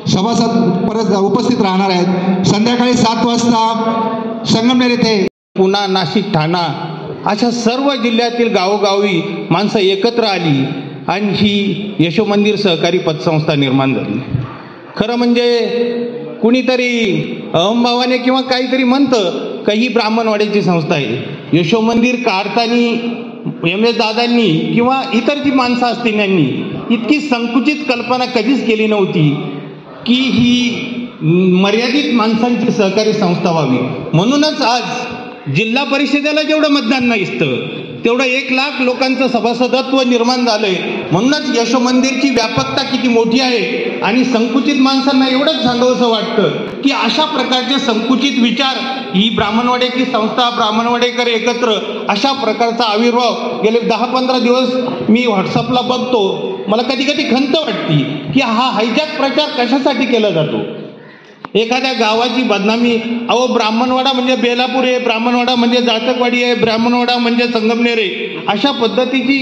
सभासद परत उपस्थित राहणार आहेत. संध्याकाळी 7 वाजता संगमनेर येथे पुणा, नाशिक, ठाणा अशा सर्व जिल्ह्यातील गावोगावी माणसं एकत्र आली आणि ही यशोमंदिर सहकारी पतसंस्था निर्माण झाली. खरं म्हणजे कुणीतरी अहमभावाने किंवा काहीतरी म्हणतं का ही ब्राह्मणवाड्याची संस्था आहे. यशोमंदिर काढताना एम.एस. दादांनी किंवा इतर जी माणसं असतील यांनी इतकी संकुचित कल्पना कधीच केली नव्हती की ही मर्यादित माणसांची सहकारी संस्था व्हावी. म्हणूनच आज जिल्हा परिषदेला जेवढं मतदान नसतं तेवढं 1 लाख लोकांचं सभासदत्व निर्माण झालंय. म्हणूनच यशोमंदिरची व्यापकता किती मोठी आहे आणि संकुचित माणसांना एवढंच सांगावंसं वाटतं की अशा प्रकारचे संकुचित विचार ही ब्राह्मणवाड्याची संस्था, ब्राह्मणवाडेकर एकत्र अशा प्रकारचा आविर्भाव गेले 10-15 दिवस मी व्हॉट्सअपला बघतो. मला कधी कधी खंत वाटते की हा हायजॅक प्रचार कशासाठी केला जातो. एखाद्या गावाची बदनामी, अहो ब्राह्मणवाडा म्हणजे बेलापूर आहे, ब्राह्मणवाडा म्हणजे जाचकवाडी आहे, ब्राह्मणवाडा म्हणजे संगमनेर आहे, अशा पद्धतीची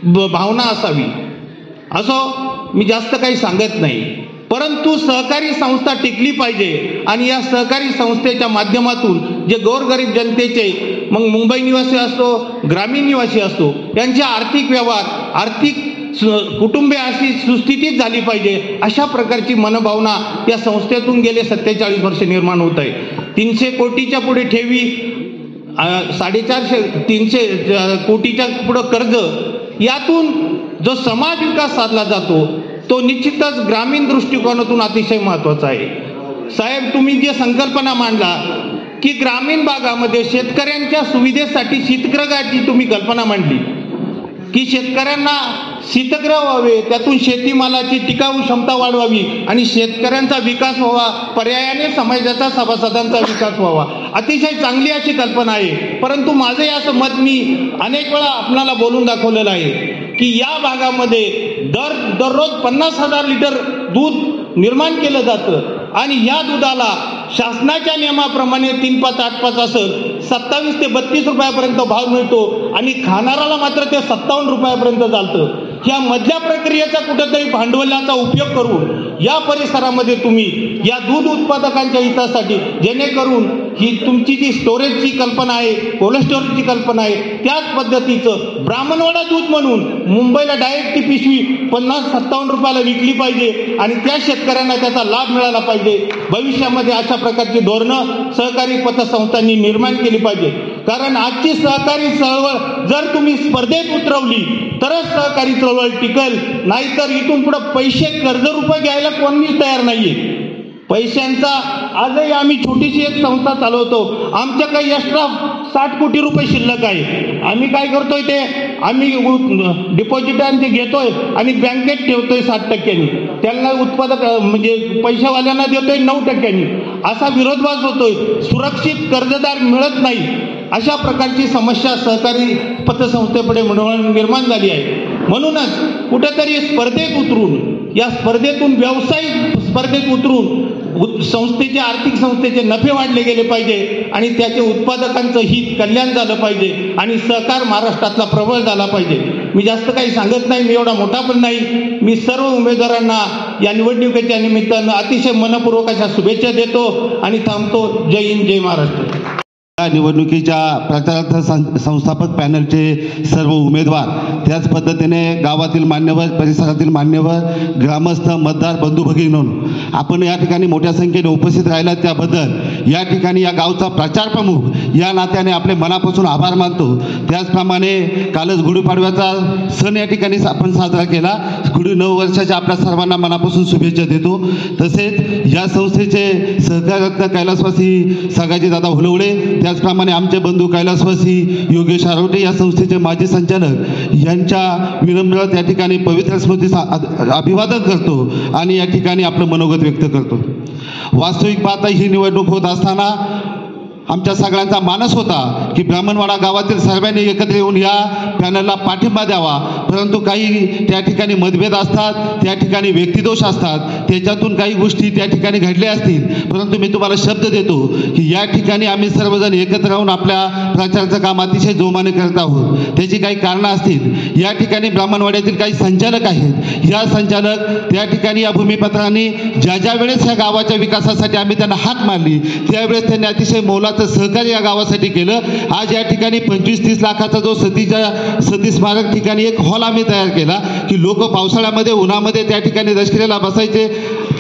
भावना असावी. असो, मी जास्त काही सांगत नाही, परंतु सहकारी संस्था टिकली पाहिजे आणि या सहकारी संस्थेच्या माध्यमातून जे गोरगरीब जनतेचे, मग मुंबई निवासी असतो, ग्रामीण निवासी असतो, यांचे आर्थिक व्यवहार, आर्थिक कुटुंबे अशी सुस्थितीत झाली पाहिजे अशा प्रकारची मनोभावना या संस्थेतून गेले 47 वर्ष निर्माण होत आहे. 300 कोटीच्या पुढे ठेवी, 350 कोटीच्या पुढं कर्ज, यातून जो समाज विकास साधला जातो तो निश्चितच ग्रामीण दृष्टिकोनातून अतिशय महत्त्वाचा आहे. साहेब, तुम्ही जे संकल्पना मांडला की ग्रामीण भागामध्ये शेतकऱ्यांच्या सुविधेसाठी शीतगृहाची तुम्ही कल्पना मांडली की शेतकऱ्यांना शीतगृह व्हावे, त्यातून शेतीमालाची टिकाऊ क्षमता वाढवावी आणि शेतकऱ्यांचा विकास व्हावा, पर्यायाने समाजाचा सभासदांचा विकास व्हावा. अतिशय चांगली अशी कल्पना आहे. परंतु माझंही असं मत मी अनेक वेळा आपल्याला बोलून दाखवलेलं आहे की या भागामध्ये दररोज 50,000 लिटर दूध निर्माण केलं जातं आणि या दुधाला शासनाच्या नियमाप्रमाणे 3-5-8-5 असं 27 ते 32 रुपयापर्यंत भाव मिळतो आणि खाणाऱ्याला मात्र ते 57 रुपयापर्यंत चालतं. ह्या मधल्या प्रक्रियेचा कुठेतरी भांडवलाचा उपयोग करून या परिसरामध्ये तुम्ही या दूध उत्पादकांच्या हितासाठी, जेणेकरून ही तुमची जी स्टोरेजची कल्पना आहे, कोल्ड स्टोरेजची कल्पना आहे, त्याच पद्धतीचं ब्राह्मणवाडा दूध म्हणून मुंबईला डायरेक्ट ती पिशवी 50-57 रुपयाला विकली पाहिजे आणि त्या शेतकऱ्यांना त्याचा लाभ मिळाला पाहिजे. भविष्यामध्ये अशा प्रकारची धोरणं सहकारी पतसंस्थांनी निर्माण केली पाहिजे. कारण आजची सहकारी चळवळ जर तुम्ही स्पर्धेत उतरवली तरच सहकारी चळवळ टिकल, नाहीतर इथून पुढे पैसे कर्ज रुपये घ्यायला कोणीच तयार नाहीये. पैशांचा आजही आम्ही छोटीशी एक संस्था चालवतो, आमच्या काही एक्स्ट्रा 60 कोटी रुपये शिल्लक आहे. आम्ही काय करतोय ते आम्ही डिपॉझिटांचे घेतोय आणि बँकेत ठेवतोय 7%, त्यांना उत्पादक म्हणजे पैशावाल्यांना देतोय 9%. असा विरोधभास होतोय. सुरक्षित कर्जदार मिळत नाही. अशा प्रकारची समस्या सहकारी पतसंस्थेपुढे निर्माण झाली आहे. म्हणूनच कुठेतरी स्पर्धेत उतरून, या स्पर्धेतून व्यावसायिक स्पर्धेत उतरून संस्थेचे, आर्थिक संस्थेचे नफे वाढले गेले पाहिजे आणि त्याचे उत्पादकांचं हित, कल्याण झालं पाहिजे आणि सहकार महाराष्ट्रातला प्रबळ झाला पाहिजे. मी जास्त काही सांगत नाही, मी एवढा मोठा पण नाही. मी सर्व उमेदवारांना या निवडणुकीच्या निमित्तानं अतिशय मनपूर्वक अशा शुभेच्छा देतो आणि थांबतो. जय हिंद, जय महाराष्ट्र. या निवडणुकीच्या प्रचारार्थ संस्थापक पॅनलचे सर्व उमेदवार, त्याच पद्धतीने गावातील मान्यवर, परिसरातील मान्यवर, ग्रामस्थ, मतदार बंधू भगिनी, आपण या ठिकाणी मोठ्या संख्येने उपस्थित राहिलात त्याबद्दल या ठिकाणी या गावचा प्रचार प्रमुख या नात्याने आपले मनापासून आभार मानतो. त्याचप्रमाणे कालच गुढीपाडव्याचा सण या ठिकाणी आपण साजरा केला. गुढी 9 वर्षाच्या आपल्या सर्वांना मनापासून शुभेच्छा देतो. तसेच या संस्थेचे सहकाररत्न कैलासवासी सगाजीदादा हुलवडे, त्याचप्रमाणे आमचे बंधू कैलासवासी योगेश आरोटे, या संस्थेचे माजी संचालक यांच्या विनम्र त्या ठिकाणी पवित्र स्मृतीस अभिवादन करतो आणि या ठिकाणी आपलं मनोगत व्यक्त करतो. वास्तविक पाहता ही निवडणूक होत असताना आमच्या सगळ्यांचा मानस होता की ब्राह्मणवाडा गावातील सर्वांनी एकत्र येऊन या पॅनलला पाठिंबा द्यावा. परंतु काही त्या ठिकाणी मतभेद असतात, त्या ठिकाणी व्यक्तिदोष असतात, त्याच्यातून काही गोष्टी त्या ठिकाणी घडल्या असतील. परंतु मी तुम्हाला शब्द देतो की या ठिकाणी आम्ही सर्वजण एकत्र राहून आपल्या प्रचाराचं काम अतिशय जोमाने करत आहोत. त्याची काही कारणं असतील. या ठिकाणी ब्राह्मणवाड्यातील काही संचालक आहेत. या संचालक त्या ठिकाणी या भूमिपत्रांनी ज्या वेळेस ह्या गावाच्या विकासासाठी आम्ही त्यांना हाक मारली त्यावेळेस त्यांनी अतिशय मोलाचं सहकार्य या गावासाठी केलं. आज या ठिकाणी 25-30 लाखाचा जो सती स्मारक ठिकाणी एक हॉल आम्ही तयार केला की लोक पावसाळ्यामध्ये, उन्हामध्ये त्या ठिकाणी दशकिऱ्याला बसायचे,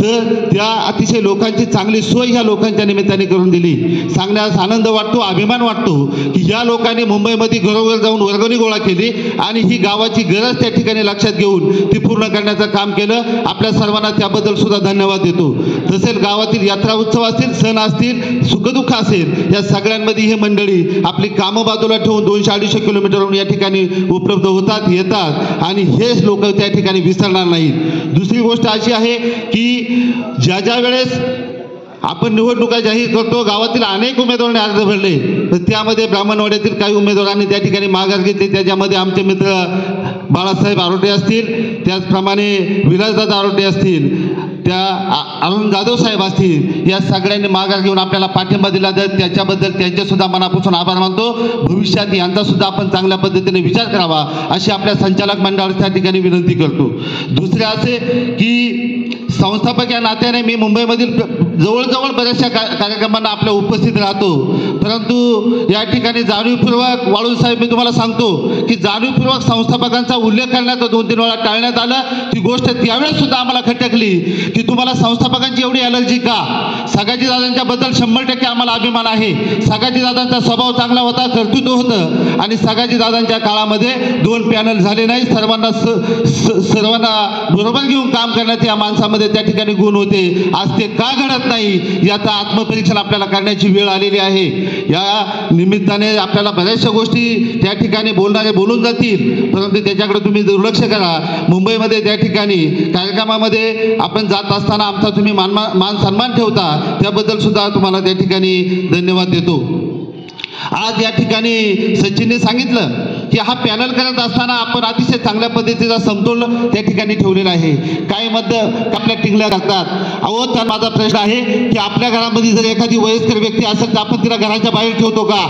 तर त्या अतिशय लोकांची चांगली सोय ह्या लोकांच्या निमित्ताने करून दिली. सांगण्यास आनंद वाटतो, अभिमान वाटतो की या लोकांनी मुंबईमध्ये घरोघर जाऊन वर्गणी गोळा केली आणि ही गावाची गरज त्या ठिकाणी लक्षात घेऊन ती पूर्ण करण्याचं काम केलं. आपल्या सर्वांना त्याबद्दल सुद्धा धन्यवाद देतो. तसेच गावातील यात्रा उत्सव असतील, सण असतील, सुखदुःख असेल, या सगळ्यांमध्ये ही मंडळी आपली कामं बाजूला ठेवून 200-250 किलोमीटरवरून या ठिकाणी उपलब्ध होतात, येतात आणि हेच लोक त्या ठिकाणी विसरणार नाहीत. दुसरी गोष्ट अशी आहे की ज्या वेळेस आपण निवडणुका जाहीर करतो, गावातील अनेक उमेदवारांनी अर्ज भरले, तर त्यामध्ये ब्राह्मणवाड्यातील काही उमेदवारांनी त्या ठिकाणी माघार घेतली. त्याच्यामध्ये आमचे मित्र बाळासाहेब आरोटे असतील, त्याचप्रमाणे विलासदादा आरोटे असतील, त्या अरुण जाधव साहेब असतील, या सगळ्यांनी माघार घेऊन आपल्याला पाठिंबा दिला. तर त्याच्याबद्दल त्यांचेसुद्धा मनापासून आभार मानतो. भविष्यात यांचासुद्धा आपण चांगल्या पद्धतीने विचार करावा अशी आपल्या संचालक मंडळाला त्या ठिकाणी विनंती करतो. दुसरे असे की संस्थापक या नात्याने मी मुंबईमधील जवळजवळ बऱ्याचशा कार्यक्रमांना आपल्या उपस्थित राहतो. परंतु या ठिकाणी जाणीवपूर्वक वाळून साहेब, मी तुम्हाला सांगतो की जाणीवपूर्वक संस्थापकांचा उल्लेख करण्याचं 2-3 वेळा टाळण्यात आलं. ती गोष्ट त्यावेळेस सुद्धा आम्हाला खटकली की तुम्हाला संस्थापकांची एवढी ॲलर्जी का? सगाजीदादांच्या बद्दल 100% आम्हाला अभिमान आहे. सगाजीदादांचा स्वभाव चांगला होता, कर्तृत्व होतं आणि सगाजीदादांच्या काळामध्ये 2 पॅनल झाले नाही. सर्वांना बरोबर घेऊन काम करण्याचे या माणसामध्ये त्या ठिकाणी गुण होते. आज ते का घडत नाही याचं आत्मपरीक्षण आपल्याला करण्याची वेळ आलेली आहे. या निमित्ताने आपल्याला बऱ्याचशा गोष्टी त्या ठिकाणी बोलणारे बोलून जातील, परंतु त्याच्याकडे तुम्ही दुर्लक्ष करा. मुंबईमध्ये त्या ठिकाणी कार्यक्रमामध्ये आपण जात असताना आमचा तुम्ही मान सन्मान ठेवता, त्याबद्दल सुद्धा तुम्हाला त्या ठिकाणी धन्यवाद देतो. आज या ठिकाणी सचिनने सांगितलं की हा पॅनल करत असताना आपण अतिशय चांगल्या पद्धतीचा समतोल त्या ठिकाणी ठेवलेला आहे. काही मत आपल्या टिंगल्या करतात. अहो, तर माझा प्रश्न आहे की आपल्या घरामध्ये जर एखादी वयस्कर व्यक्ती असेल तर आपण तिला घराच्या बाहेर ठेवतो का?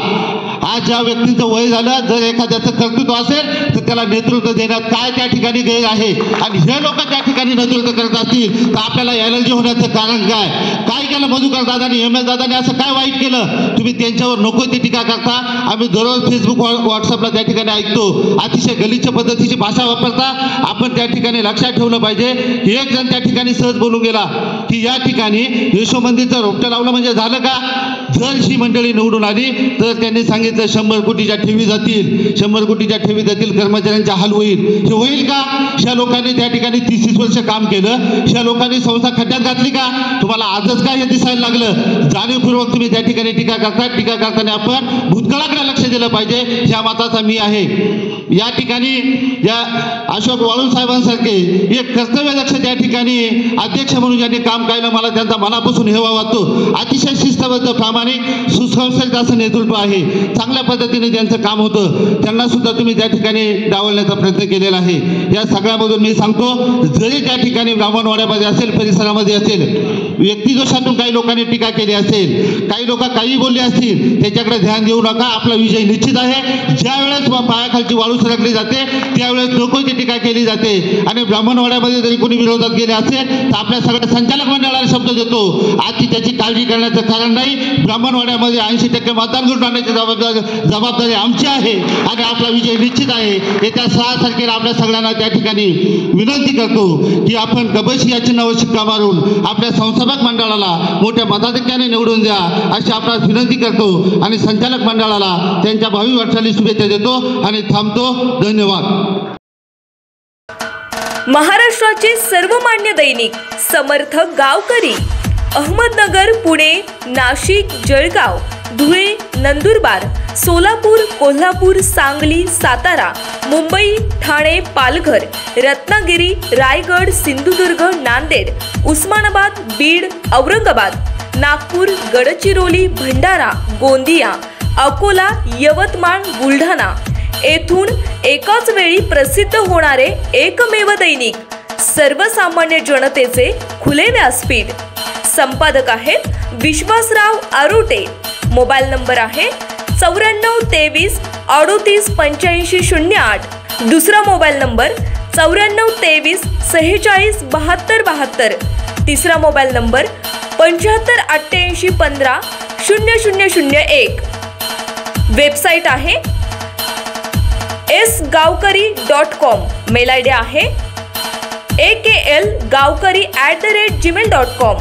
आज ज्या व्यक्तीचं वय झालं, जर एखाद्याचं कर्तृत्व असेल तर त्याला नेतृत्व देण्यात काय त्या ठिकाणी गैर आहे? आणि हे लोक त्या ठिकाणी नेतृत्व करत असतील तर आपल्याला एलर्जी होण्याचं कारण काय केलं मधुकर दादांनी, MS दादांनी असं काय वाईट केलं? तुम्ही त्यांच्यावर नको ती टीका करता. आम्ही दररोज फेसबुक, व्हॉट्सअपला त्या ठिकाणी ऐकतो, अतिशय गलिच्छ पद्धतीची भाषा वापरता. आपण त्या ठिकाणी लक्षात ठेवलं पाहिजे. एक जण त्या ठिकाणी सहज बोलून गेला की या ठिकाणी यशो मंदिरचं रोपटं लावलं म्हणजे झालं का? जर ही मंडळी निवडून आली तर त्यांनी सांगितलं 100 कोटीच्या ठेवी जातील, 100 कोटीच्या ठेवी जातील, कर्मचाऱ्यांचा हाल होईल. हे होईल का? ह्या लोकांनी त्या ठिकाणी 30 वर्ष काम केलं, ह्या लोकांनी संस्था खड्ड्यात घातली का? तुम्हाला आजच काय हे दिसायला लागलं? जाणीवपूर्वक तुम्ही त्या ठिकाणी टीका करता. टीका करताना आपण भूतकाळाकडे लक्ष दिलं पाहिजे, ह्या मताचा मी आहे. या ठिकाणी या अशोक वाळून साहेबांसारखे एक कर्तव्यदक्ष त्या ठिकाणी अध्यक्ष म्हणून ज्यांनी काम केलं, मला त्यांचा मनापासून हेवा वाटतो. अतिशय शिस्तबद्ध, प्रामाणिक, सुसंस्कृत असं नेतृत्व आहे. चांगल्या पद्धतीने ज्यांचं काम होतं त्यांना सुद्धा तुम्ही त्या ठिकाणी डावलण्याचा प्रयत्न केलेला आहे. या सगळ्यामधून मी सांगतो, जरी त्या ठिकाणी ब्राह्मणवाड्यामध्ये असेल, परिसरामध्ये असेल, व्यक्तिदोषातून काही लोकांनी टीका केली असेल, काही लोक काही बोलले असतील, त्याच्याकडे ध्यान देऊ नका. आपला विजय निश्चित आहे. ज्या वेळेस पायाखालची वाळू सरकली जाते त्यावेळेस लोकांची टीका केली जाते. आणि ब्राह्मणवाड्यामध्ये जरी कोणी विरोधात गेले असेल तर आपल्या सगळ्या संचालक मंडळाला शब्द देतो, आजची त्याची काळजी करण्याचं कारण नाही. ब्राह्मणवाड्यामध्ये 80% मतदान घडून आणण्याची जबाबदारी आमची आहे आणि आपला विजय निश्चित आहे. येत्या 6 तारखेला आपल्या सगळ्यांना त्या ठिकाणी विनंती करतो की आपण कबशी या चिन्हावर शिक्का मारून आपल्या संस्थापक मंडळाला मोठ्या मताधिक्याने निवडून द्या अशी आपणास विनंती करतो आणि संचालक मंडळाला त्यांच्या भावी वाटचाली शुभेच्छा देतो आणि थांबतो. धन्यवाद. महाराष्ट्राचे सर्वमान्य दैनिक समर्थ गावकरी अहमदनगर, पुणे, नाशिक, जळगाव, धुळे, नंदुरबार, सोलापूर, कोल्हापूर, सांगली, सातारा, मुंबई, ठाणे, पालघर, रत्नागिरी, रायगड, सिंधुदुर्ग, नांदेड, उस्मानाबाद, बीड, औरंगाबाद, नागपूर, गडचिरोली, भंडारा, गोंदिया, अकोला, यवतमाळ, बुलढाणा येथून एकाच वेळी प्रसिद्ध होणारे एकमेव दैनिक, सर्वसामान्य जनतेचे खुले व्यासपीठ. संपादक आहेत विश्वासराव आरोटे. मोबाईल नंबर आहे 94 23 38 85 08. दुसरा मोबाईल नंबर 94 23 46 72 72. तिसरा मोबाईल नंबर 75 88 15 0001. वेबसाईट आहे sgavkari.com. मेल आयडी आहे akl gavkari@gmail.com.